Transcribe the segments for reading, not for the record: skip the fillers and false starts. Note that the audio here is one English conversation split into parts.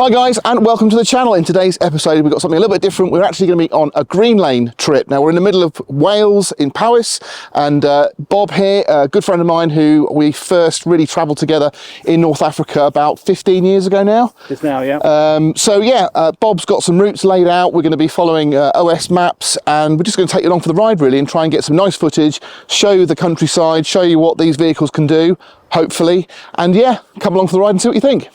Hi guys, and welcome to the channel. In today's episode we've got something a little bit different. We're actually going to be on a green lane trip. Now we're in the middle of Wales in Powys, and Bob here, a good friend of mine who we first really travelled together in North Africa about 15 years ago now. Just now, yeah. Bob's got some routes laid out. We're going to be following OS maps, and we're just going to take you along for the ride really and try and get some nice footage, show you the countryside, show you what these vehicles can do, hopefully, and yeah, come along for the ride and see what you think.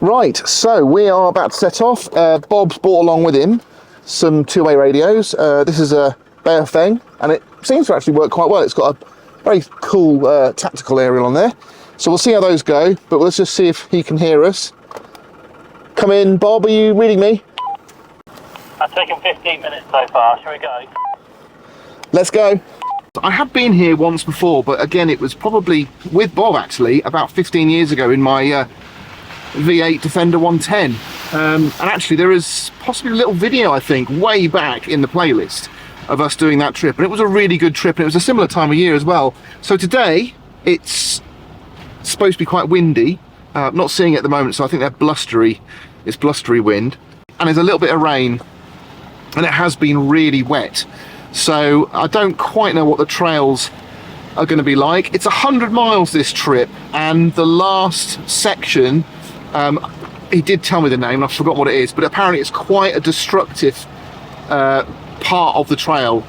Right, so we are about to set off. Bob's brought along with him some two-way radios. This is a Baofeng, and it seems to actually work quite well. It's got a very cool tactical aerial on there. So we'll see how those go, but let's just see if he can hear us. Come in, Bob, are you reading me? I've taken 15 minutes so far, shall we go? Let's go. I have been here once before, but again, it was probably with Bob actually, about 15 years ago in my V8 Defender 110, and actually there is possibly a little video I think way back in the playlist of us doing that trip, and it was a really good trip, and it was a similar time of year as well. So today it's supposed to be quite windy. I'm not seeing it at the moment, so I think they're blustery. It's blustery wind, and there's a little bit of rain, and it has been really wet, so I don't quite know what the trails are going to be like. It's 100 miles this trip, and the last section, he did tell me the name, and I forgot what it is, but apparently it's quite a destructive part of the trail.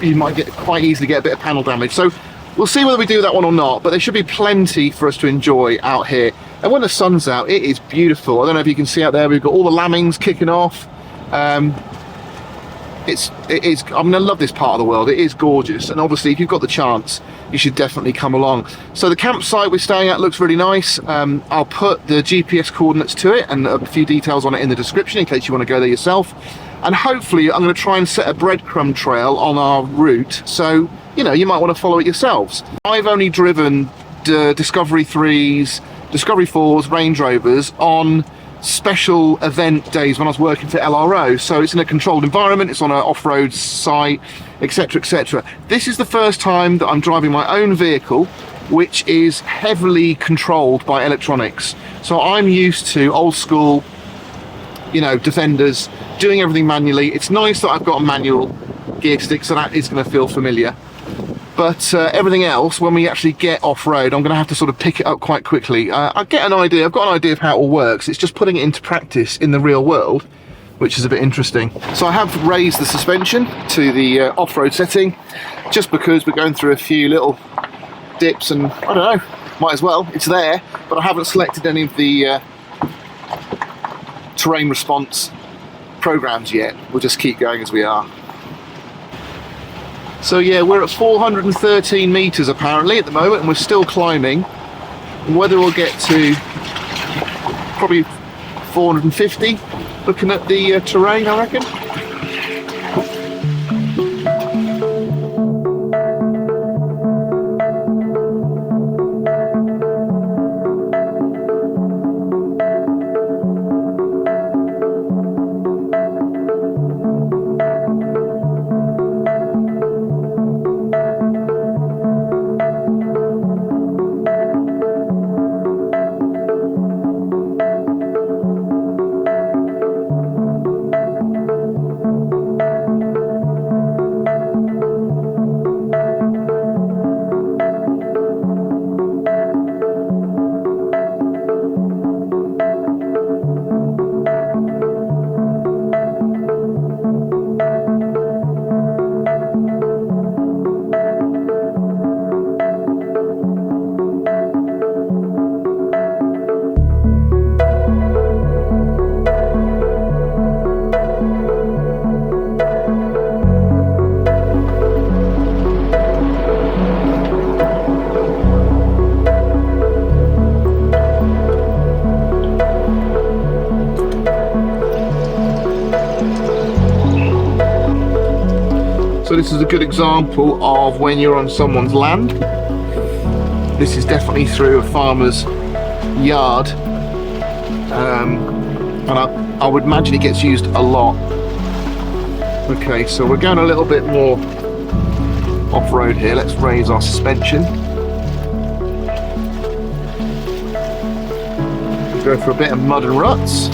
You might quite easily get a bit of panel damage, so we'll see whether we do that one or not, but there should be plenty for us to enjoy out here. And when the sun's out, it is beautiful. I don't know if you can see out there, we've got all the lambings kicking off. I mean, I love this part of the world. It is gorgeous, and obviously if you've got the chance, you should definitely come along. So the campsite we're staying at looks really nice. I'll put the GPS coordinates to it and a few details on it in the description in case you want to go there yourself. And hopefully I'm going to try and set a breadcrumb trail on our route, so you know, you might want to follow it yourselves. I've only driven Discovery 3s, Discovery 4s, Range Rovers on special event days when I was working for LRO, so it's in a controlled environment, it's on an off-road site, etc, etc. This is the first time that I'm driving my own vehicle, which is heavily controlled by electronics. So I'm used to old school, you know, Defenders, doing everything manually. It's nice that I've got a manual gear stick, so that is going to feel familiar. But everything else, when we actually get off-road, I'm going to have to sort of pick it up quite quickly. I've got an idea of how it all works. It's just putting it into practice in the real world, which is a bit interesting. So I have raised the suspension to the off-road setting, just because we're going through a few little dips, and I don't know, might as well, it's there, but I haven't selected any of the terrain response programs yet. We'll just keep going as we are. So yeah, we're at 413 meters apparently at the moment, and we're still climbing. Whether we'll get to probably 450, looking at the terrain, I reckon. So this is a good example of when you're on someone's land. This is definitely through a farmer's yard, and I would imagine it gets used a lot. Okay, so we're going a little bit more off-road here. Let's raise our suspension. Go for a bit of mud and ruts.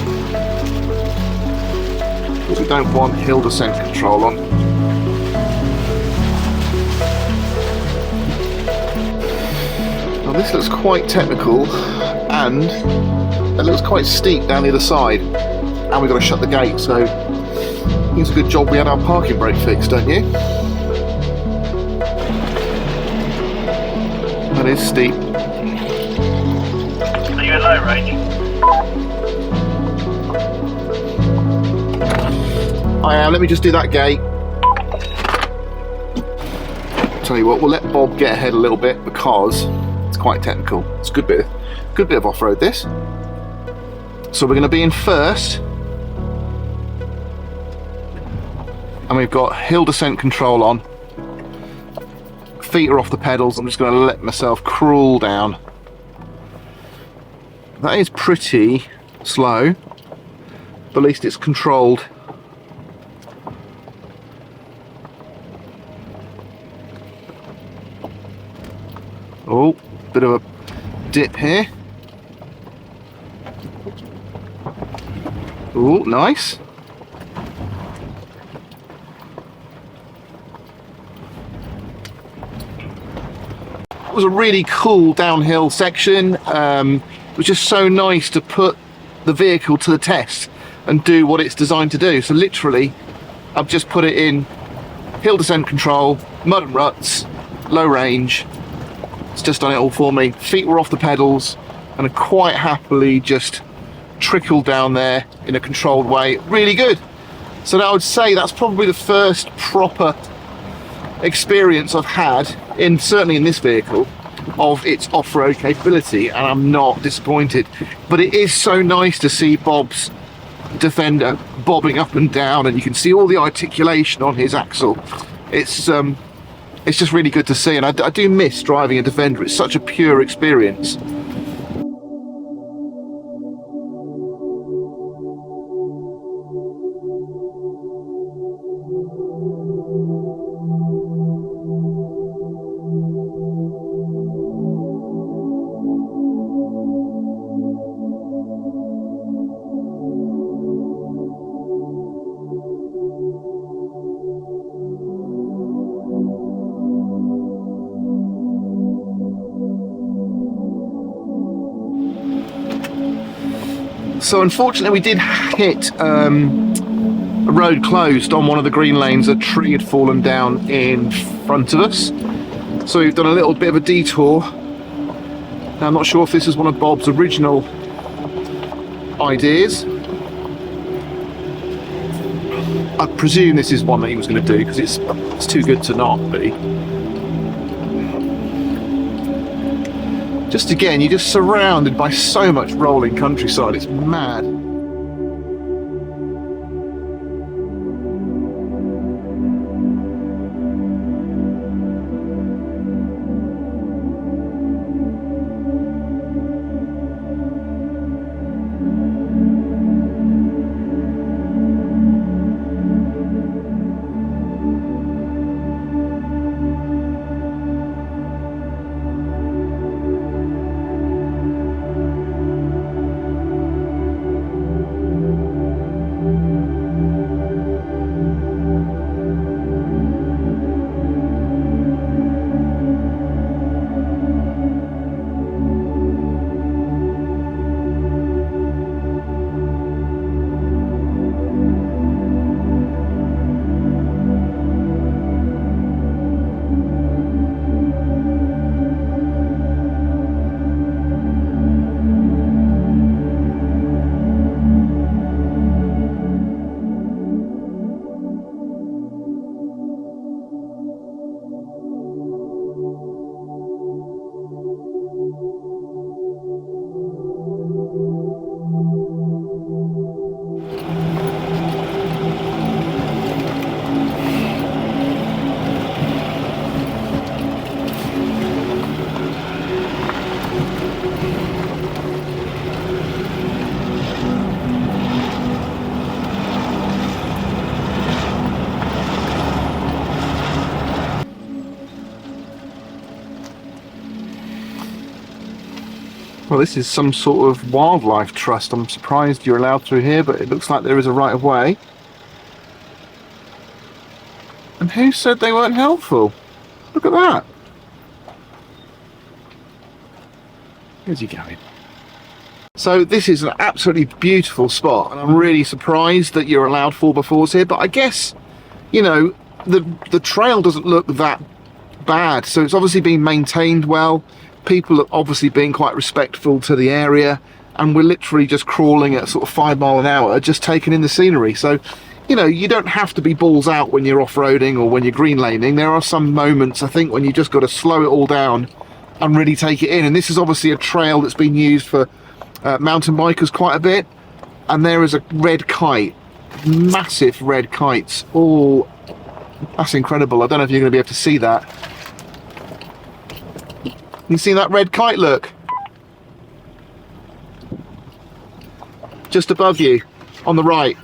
because we don't want hill descent control on. Now this looks quite technical, and it looks quite steep down the other side, and we've got to shut the gate, so it's a good job we had our parking brake fixed, don't you? That is steep. Are you in low range? I am. Let me just do that gate. Tell you what, we'll let Bob get ahead a little bit because it's quite technical. It's a good bit of off-road this. So we're going to be in first, and we've got hill descent control on. Feet are off the pedals. I'm just going to let myself crawl down. That is pretty slow, but at least it's controlled. Oh, bit of a dip here. Oh, nice. It was a really cool downhill section. It was just so nice to put the vehicle to the test and do what it's designed to do. So literally, I've just put it in hill descent control, mud and ruts, low range. It's just done it all for me. Feet were off the pedals, and I quite happily just trickled down there in a controlled way. Really good. So now I would say that's probably the first proper experience I've had, certainly in this vehicle, of its off-road capability, and I'm not disappointed. But it is so nice to see Bob's Defender bobbing up and down, and you can see all the articulation on his axle. It's just really good to see, and I do miss driving a Defender. It's such a pure experience. So unfortunately we did hit a road closed on one of the green lanes. A tree had fallen down in front of us. So we've done a little bit of a detour. Now I'm not sure if this is one of Bob's original ideas. I presume this is one that he was going to do because it's too good to not be. Just again, you're just surrounded by so much rolling countryside, it's mad. Well, this is some sort of wildlife trust. I'm surprised you're allowed through here, but it looks like there is a right of way. Who said they weren't helpful? Look at that. Where's he going? So this is an absolutely beautiful spot, and I'm really surprised that you're allowed 4x4s here, but I guess, you know, the trail doesn't look that bad, so it's obviously being maintained well. People are obviously being quite respectful to the area, and we're literally just crawling at sort of 5 miles an hour, just taking in the scenery. So, you know, you don't have to be balls out when you're off-roading or when you're green laning. There are some moments, I think, when you just got to slow it all down and really take it in. And this is obviously a trail that's been used for mountain bikers quite a bit, and there is a red kite, massive red kites. Oh, that's incredible. I don't know if you're going to be able to see that. You see that red kite? Look, just above you on the right.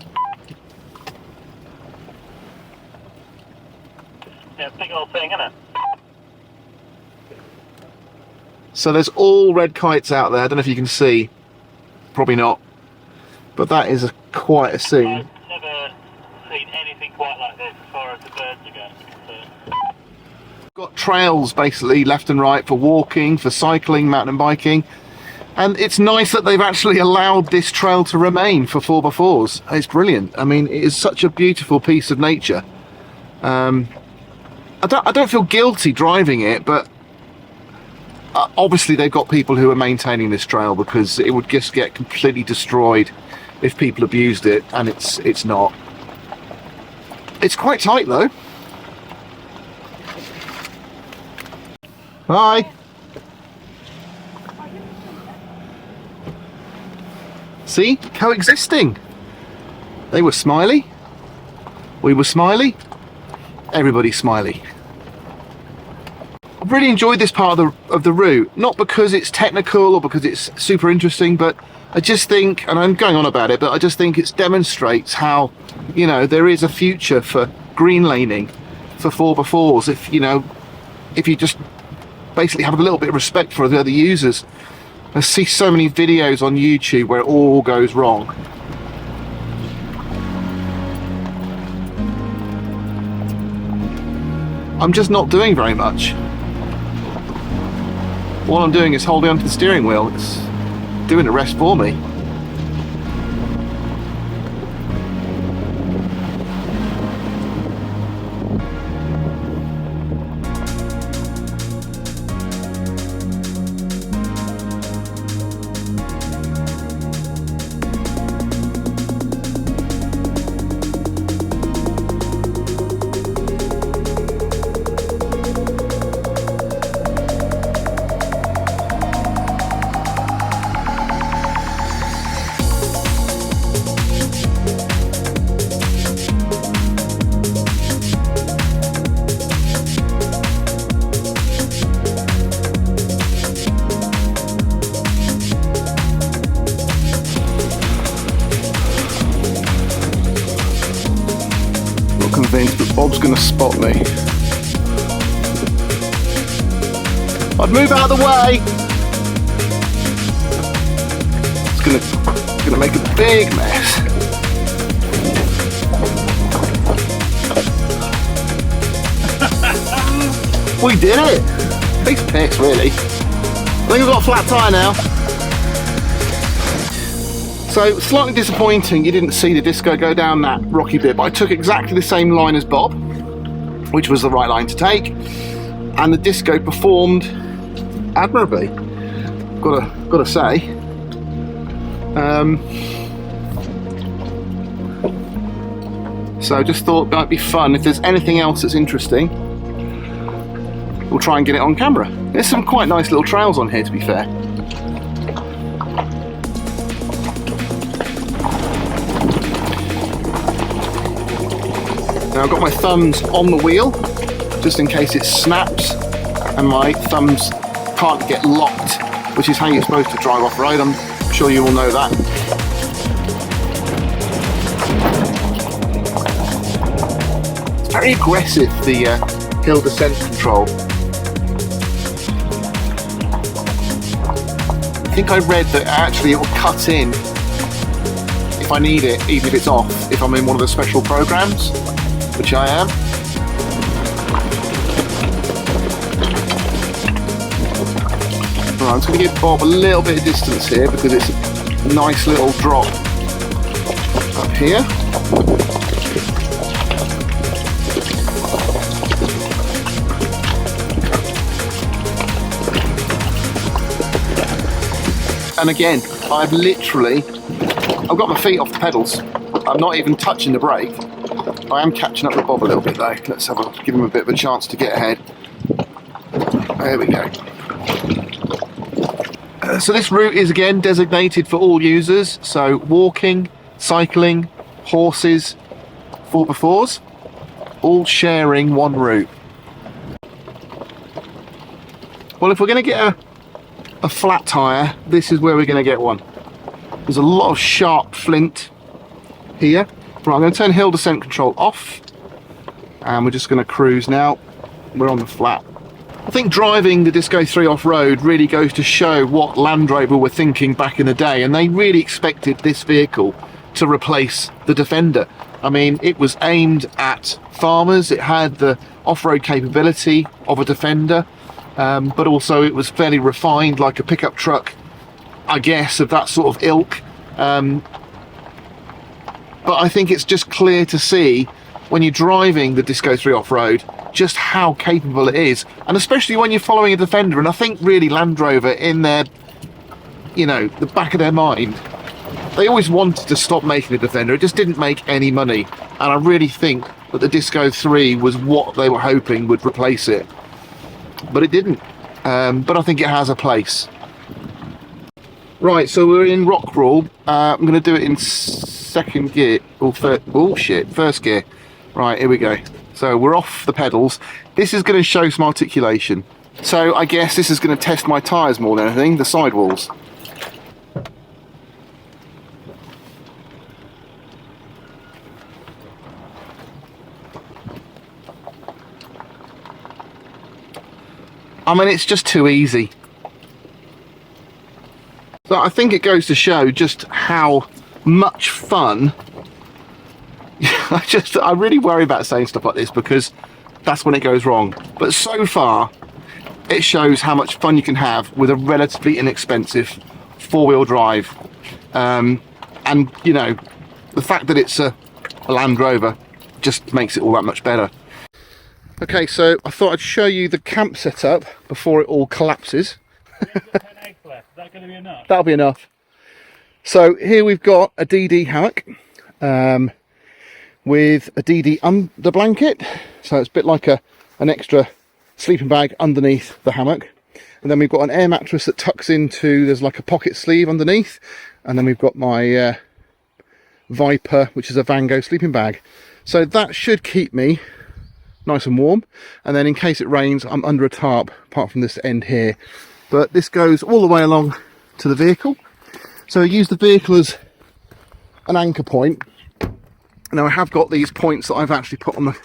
Yeah, big old thing, isn't it? So there's all red kites out there. I don't know if you can see, probably not, but that is quite a scene. I've never seen anything quite like this as far as the birds are concerned. Got trails basically left and right for walking, for cycling, mountain biking, and it's nice that they've actually allowed this trail to remain for 4x4s. It's brilliant. I mean, it is such a beautiful piece of nature. I don't feel guilty driving it, but obviously they've got people who are maintaining this trail, because it would just get completely destroyed if people abused it, and it's not. It's quite tight though. Hi. See, coexisting. They were smiley, we were smiley, everybody's smiley. I've really enjoyed this part of the route, not because it's technical or because it's super interesting, but I just think, and I'm going on about it, but I just think it demonstrates how, you know, there is a future for green laning for 4x4s if, you know, if you just basically have a little bit of respect for the other users. I see so many videos on YouTube where it all goes wrong. I'm just not doing very much. All I'm doing is holding onto the steering wheel. It's doing the rest for me. Convinced that Bob's gonna spot me. I'd move out of the way. It's gonna make a big mess. We did it. Big pics, really. I think we've got a flat tyre now. So, slightly disappointing you didn't see the disco go down that rocky bit, but I took exactly the same line as Bob, which was the right line to take, and the disco performed admirably, gotta say. So just thought it might be fun. If there's anything else that's interesting, we'll try and get it on camera. There's some quite nice little trails on here, to be fair. Now I've got my thumbs on the wheel, just in case it snaps and my thumbs can't get locked, which is how you're supposed to drive off-road. I'm sure you all know that. It's very aggressive, the hill descent control. I think I read that actually it will cut in if I need it, even if it's off, if I'm in one of the special programs, which I am. Right, I'm just going to give Bob a little bit of distance here because it's a nice little drop up here. And again, I've got my feet off the pedals. I'm not even touching the brake. I am catching up with Bob a little bit though. Let's give him a bit of a chance to get ahead. There we go. So this route is again designated for all users. So walking, cycling, horses, 4x4s, all sharing one route. Well, if we're going to get a flat tyre, this is where we're going to get one. There's a lot of sharp flint here. Right, I'm going to turn hill descent control off and we're just going to cruise now. We're on the flat. I think driving the Disco 3 off-road really goes to show what Land Rover were thinking back in the day, and they really expected this vehicle to replace the Defender. I mean, it was aimed at farmers, it had the off-road capability of a Defender, but also it was fairly refined, like a pickup truck, I guess, of that sort of ilk. But I think it's just clear to see when you're driving the Disco 3 off-road just how capable it is, and especially when you're following a Defender. And I think really Land Rover, in their, you know, the back of their mind, they always wanted to stop making a Defender. It just didn't make any money, and I really think that the Disco 3 was what they were hoping would replace it, but it didn't. But I think it has a place. Right, so we're in rock crawl. I'm going to do it in second gear, or first gear. Right, here we go. So we're off the pedals. This is going to show some articulation. So I guess this is going to test my tyres more than anything, the sidewalls. I mean, it's just too easy. So I think it goes to show just how much fun. I really worry about saying stuff like this because that's when it goes wrong. But so far, it shows how much fun you can have with a relatively inexpensive four-wheel drive. And, you know, the fact that it's a Land Rover just makes it all that much better. Okay, so I thought I'd show you the camp setup before it all collapses. We've got 10 eggs left. Is that going to be enough? That'll be enough. So here we've got a DD hammock with a DD under blanket. So it's a bit like an extra sleeping bag underneath the hammock. And then we've got an air mattress that tucks into, there's like a pocket sleeve underneath. And then we've got my Viper, which is a Vango sleeping bag. So that should keep me nice and warm. And then in case it rains, I'm under a tarp, apart from this end here. But this goes all the way along to the vehicle. So I use the vehicle as an anchor point. Now I have got these points that I've actually put on the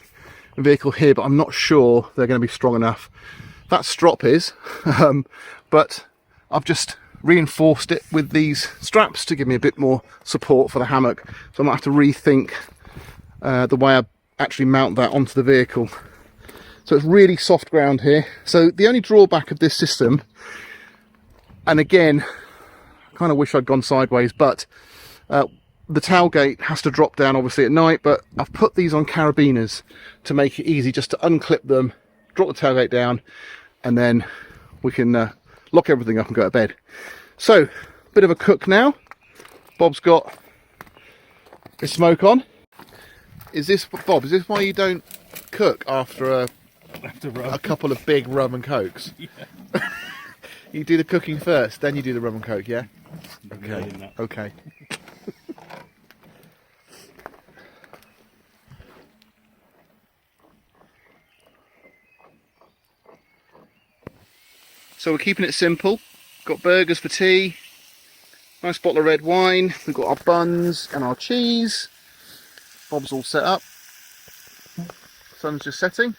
vehicle here, but I'm not sure they're going to be strong enough. That strop is, but I've just reinforced it with these straps to give me a bit more support for the hammock. So I might have to rethink the way I actually mount that onto the vehicle. So it's really soft ground here. So the only drawback of this system, and again, I kind of wish I'd gone sideways, but the tailgate has to drop down obviously at night, but I've put these on carabiners to make it easy just to unclip them, drop the tailgate down, and then we can lock everything up and go to bed. So, bit of a cook now. Bob's got his smoke on. Is this, Bob, is this why you don't cook after a couple of big rum and cokes? Yeah. You do the cooking first, then you do the rum and coke, yeah? Okay, okay. So we're keeping it simple. Got burgers for tea, nice bottle of red wine, we've got our buns and our cheese. Bob's all set up. Sun's just setting.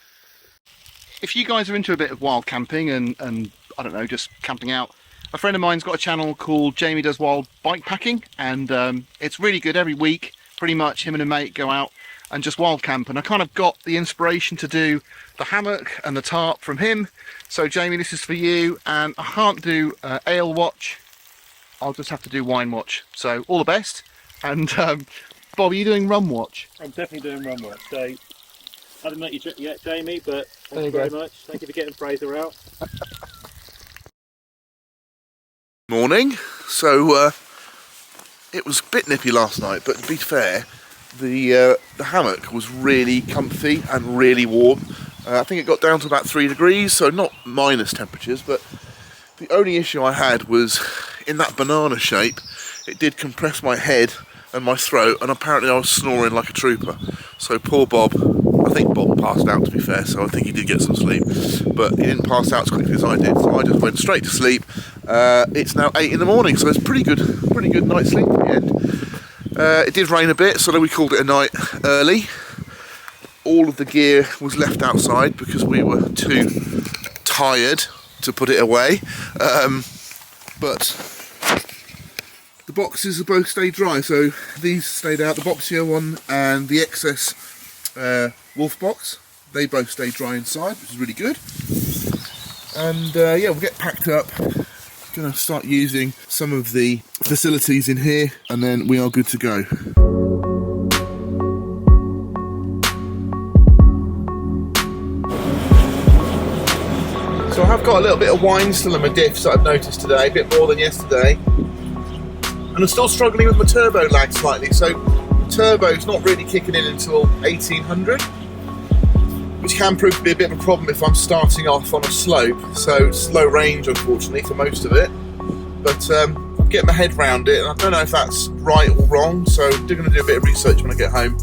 If you guys are into a bit of wild camping and I don't know, just camping out, a friend of mine's got a channel called Jamie Does Wild Bike Packing, and it's really good. Every week, pretty much, him and a mate go out and just wild camp. And I kind of got the inspiration to do the hammock and the tarp from him. So Jamie, this is for you, and I can't do ale watch, I'll just have to do wine watch. So all the best. And Bob, are you doing rum watch? I'm definitely doing rum work. So I haven't met you yet, Jamie, but thank you go. very much. Thank you for getting Fraser out. Morning. So it was a bit nippy last night, but to be fair, the hammock was really comfy and really warm. I think it got down to about 3 degrees, so not minus temperatures, but the only issue I had was in that banana shape, it did compress my head and my throat, and apparently I was snoring like a trooper. So poor Bob, I think Bob passed out, to be fair, so I think he did get some sleep, but he didn't pass out as quickly as I did, so I just went straight to sleep. It's now 8 in the morning, so it's pretty good night's sleep at the end. It did rain a bit, so we called it a night early. All of the gear was left outside because we were too tired to put it away, but the boxes have both stayed dry, so these stayed out, the Boxia one and the excess Wolf box, they both stayed dry inside, which is really good. And yeah, we'll get packed up, going to start using some of the facilities in here, and then we are good to go. So I have got a little bit of wine still in my diffs that I've noticed today, a bit more than yesterday. And I'm still struggling with my turbo lag slightly, so the turbo's not really kicking in until 1800, which can prove to be a bit of a problem if I'm starting off on a slope, so it's low range unfortunately for most of it. But I'm getting my head around it, and I don't know if that's right or wrong, so I'm going to do a bit of research when I get home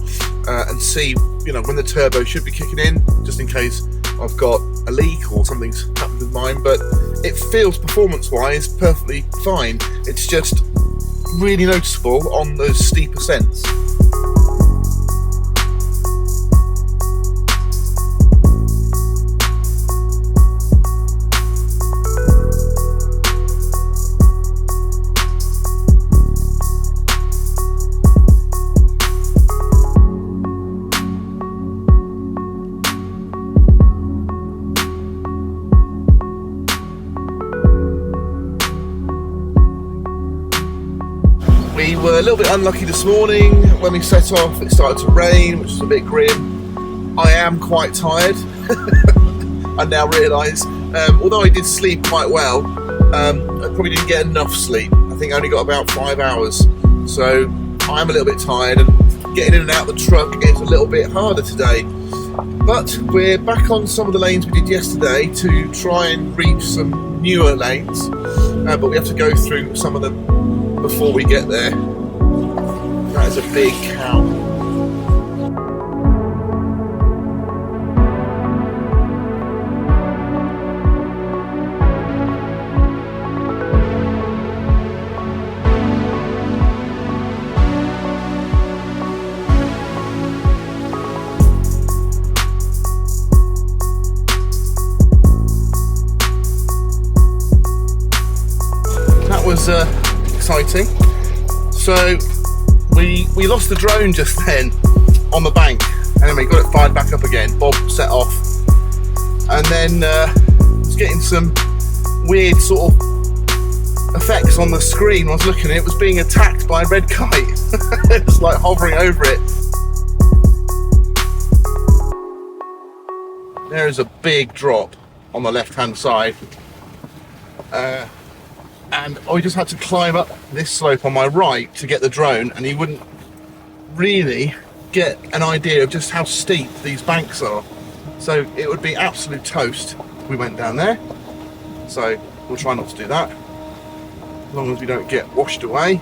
and see, you know, when the turbo should be kicking in, just in case I've got a leak or something's happened with mine. But it feels performance-wise perfectly fine. It's just really noticeable on those steep ascents. We were a little bit unlucky this morning. When we set off, it started to rain, which is a bit grim. I am quite tired, I now realise. Although I did sleep quite well, I probably didn't get enough sleep. I think I only got about 5 hours. So I am a little bit tired, and getting in and out of the truck is a little bit harder today. But we're back on some of the lanes we did yesterday to try and reach some newer lanes. But we have to go through some of them before we get there. That is a big cow. That was exciting. So we lost the drone just then on the bank. Anyway, got it fired back up again. Bob set off, and then was getting some weird sort of effects on the screen. When I was looking at it, it was being attacked by a red kite. It was like hovering over it. There is a big drop on the left hand side. And I just had to climb up this slope on my right to get the drone, and you wouldn't really get an idea of just how steep these banks are. So it would be absolute toast if we went down there. So we'll try not to do that, as long as we don't get washed away.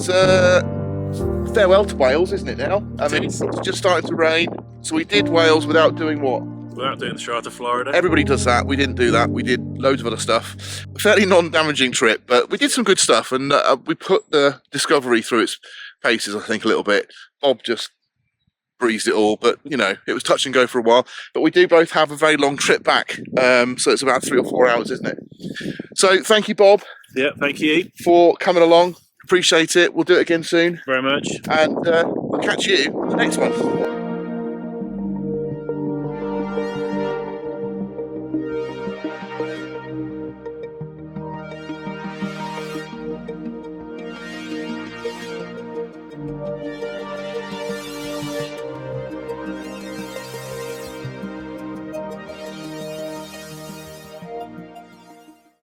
it's farewell to Wales, isn't it now? I mean, it's just starting to rain. So we did Wales without doing what? Without doing the Strata Florida. Everybody does that. We didn't do that. We did loads of other stuff. A fairly non-damaging trip, but we did some good stuff, and we put the Discovery through its paces, I think, a little bit. Bob just breezed it all, but you know, it was touch and go for a while. But we do both have a very long trip back, so it's about 3 or 4 hours, isn't it? So thank you, Bob. Yeah, thank you for coming along. Appreciate it. We'll do it again soon. very much. And we'll catch you on the next one.